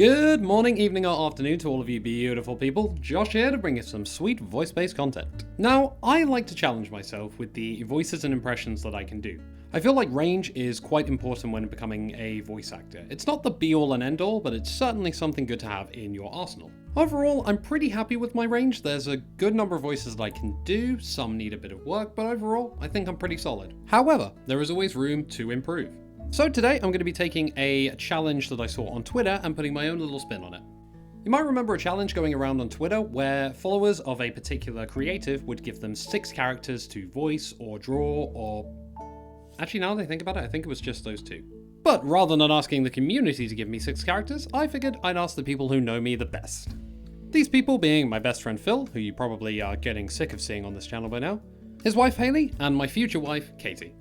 Good morning, evening, or afternoon to all of you beautiful people. Josh here to bring you some sweet voice-based content. Now, I like to challenge myself with the voices and impressions that I can do. I feel like range is quite important when becoming a voice actor. It's not the be-all and end-all, but it's certainly something good to have in your arsenal. Overall, I'm pretty happy with my range. There's a good number of voices that I can do, some need a bit of work, but overall, I think I'm pretty solid. However, there is always room to improve. So today I'm going to be taking a challenge that I saw on Twitter and putting my own little spin on it. You might remember a challenge going around on Twitter where followers of a particular creative would give them 6 characters to voice or draw or... Actually, now that I think about it, I think it was just those 2. But rather than asking the community to give me 6 characters, I figured I'd ask the people who know me the best. These people being my best friend Phil, who you probably are getting sick of seeing on this channel by now, his wife Haley, and my future wife Katie.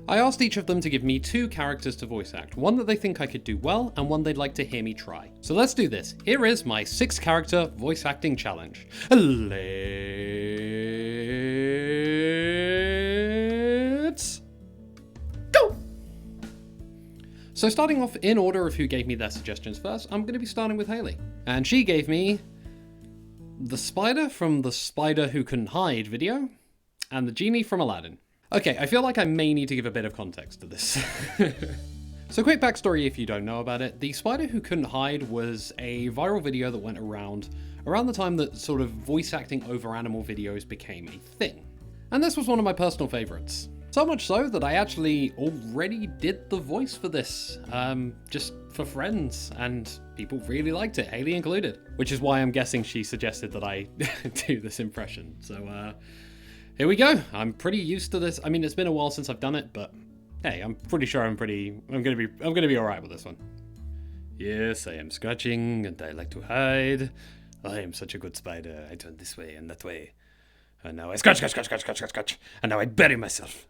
I asked each of them to give me 2 characters to voice act, one that they think I could do well, and one they'd like to hear me try. So let's do this. Here is my 6 character voice acting challenge. Let's go! So starting off in order of who gave me their suggestions first, I'm going to be starting with Haley. And she gave me the spider from the Spider Who Couldn't Hide video, and the genie from Aladdin. Okay, I feel like I may need to give a bit of context to this. So quick backstory if you don't know about it. The Spider Who Couldn't Hide was a viral video that went around the time that sort of voice acting over animal videos became a thing. And this was one of my personal favorites. So much so that I actually already did the voice for this, just for friends, and people really liked it, Haley included. Which is why I'm guessing she suggested that I do this impression. So, here we go. I'm pretty used to this. I mean, it's been a while since I've done it, but hey, I'm pretty sure I'm gonna be all right with this one. Yes, I am scratching, and I like to hide. I am such a good spider. I turn this way and that way, and now I scratch, and now I bury myself.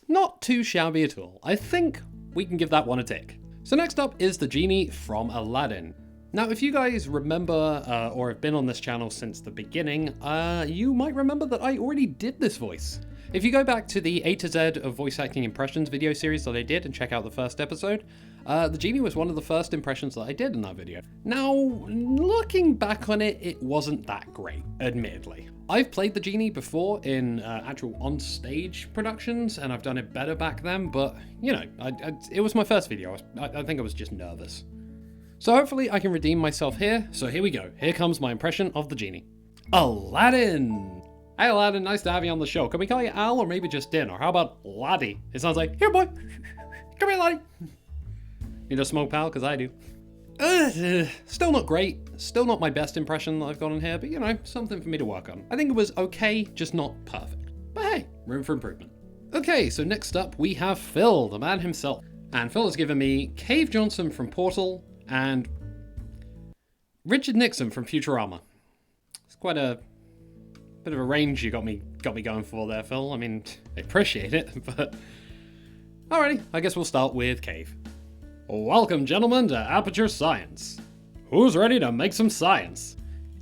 Not too shabby at all. I think we can give that one a tick. So next up is the genie from Aladdin. Now, if you guys remember or have been on this channel since the beginning, you might remember that I already did this voice. If you go back to the A to Z of voice acting impressions video series that I did and check out the first episode, the genie was one of the first impressions that I did in that video. Now, looking back on it, it wasn't that great, admittedly. I've played the genie before in actual on-stage productions, and I've done it better back then, but, you know, it was my first video. I think I was just nervous. So hopefully I can redeem myself here. So here we go. Here comes my impression of the genie. Aladdin! Hey Aladdin, nice to have you on the show. Can we call you Al or maybe just Din? Or how about Laddie? It sounds like, here boy, come here Laddie. Need a smoke pal? Because I do. Still not great. Still not my best impression that I've got on here, but you know, something for me to work on. I think it was okay, just not perfect. But hey, room for improvement. Okay, so next up we have Phil, the man himself. And Phil has given me Cave Johnson from Portal, and Richard Nixon from Futurama. It's quite a bit of a range you got me going for there, Phil. I mean, I appreciate it, but... Alrighty, I guess we'll start with Cave. Welcome, gentlemen, to Aperture Science. Who's ready to make some science?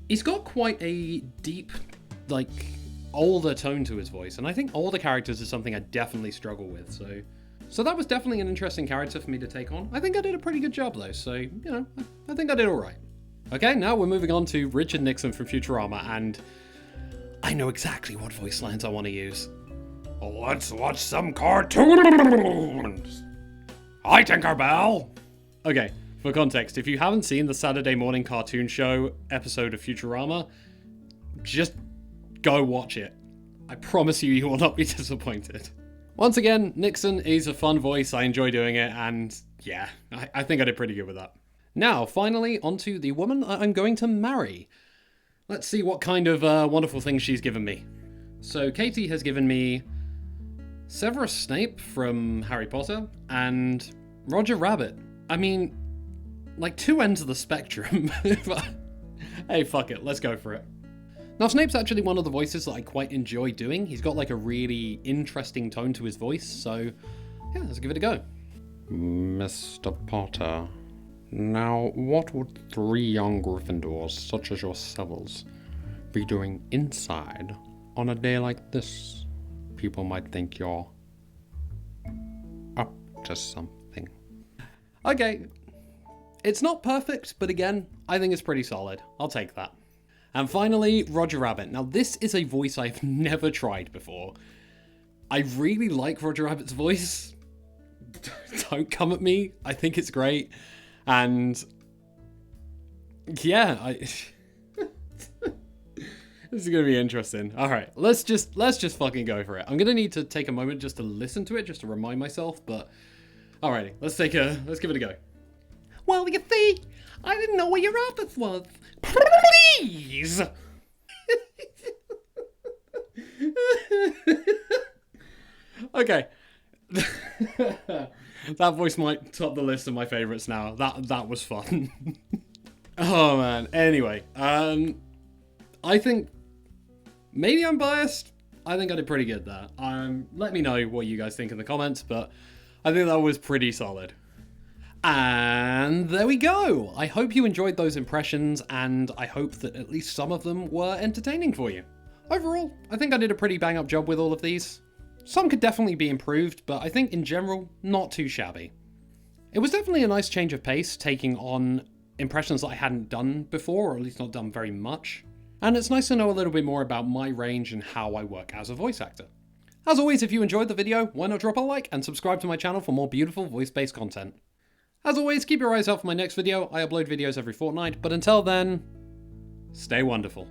He's got quite a deep, like, older tone to his voice, and I think older characters is something I definitely struggle with, So that was definitely an interesting character for me to take on. I think I did a pretty good job though, so, you know, I think I did alright. Okay, now we're moving on to Richard Nixon from Futurama, and I know exactly what voice lines I want to use. Let's watch some cartoons! Hi, Tinkerbell! Okay, for context, if you haven't seen the Saturday morning cartoon show episode of Futurama, just go watch it. I promise you, you will not be disappointed. Once again, Nixon is a fun voice, I enjoy doing it, and yeah, I think I did pretty good with that. Now, finally, onto the woman I'm going to marry. Let's see what kind of wonderful things she's given me. So Katie has given me Severus Snape from Harry Potter, and Roger Rabbit. I mean, like 2 ends of the spectrum, but hey, fuck it, let's go for it. Now, Snape's actually one of the voices that I quite enjoy doing. He's got like a really interesting tone to his voice, so yeah, let's give it a go. Mr. Potter, now what would 3 young Gryffindors, such as yourselves, be doing inside on a day like this? People might think you're up to something. Okay, It's not perfect, but again, I think it's pretty solid. I'll take that. And finally, Roger Rabbit. Now this is a voice I've never tried before. I really like Roger Rabbit's voice. Don't come at me. I think it's great. And yeah, this is gonna be interesting. All right, let's just fucking go for it. I'm gonna need to take a moment just to listen to it, just to remind myself. But alrighty, let's give it a go. Well, you see, I didn't know where your office was. Please. Okay. That voice might top the list of my favorites now. That was fun. Oh man. Anyway, I think maybe I'm biased. I think I did pretty good there. Let me know what you guys think in the comments, but I think that was pretty solid. And there we go. I hope you enjoyed those impressions, and I hope that at least some of them were entertaining for you. Overall, I think I did a pretty bang up job with all of these. Some could definitely be improved, but I think in general, not too shabby. It was definitely a nice change of pace, taking on impressions that I hadn't done before, or at least not done very much. And it's nice to know a little bit more about my range and how I work as a voice actor. As always, if you enjoyed the video, why not drop a like and subscribe to my channel for more beautiful voice-based content. As always, keep your eyes out for my next video. I upload videos every fortnight, but until then, stay wonderful.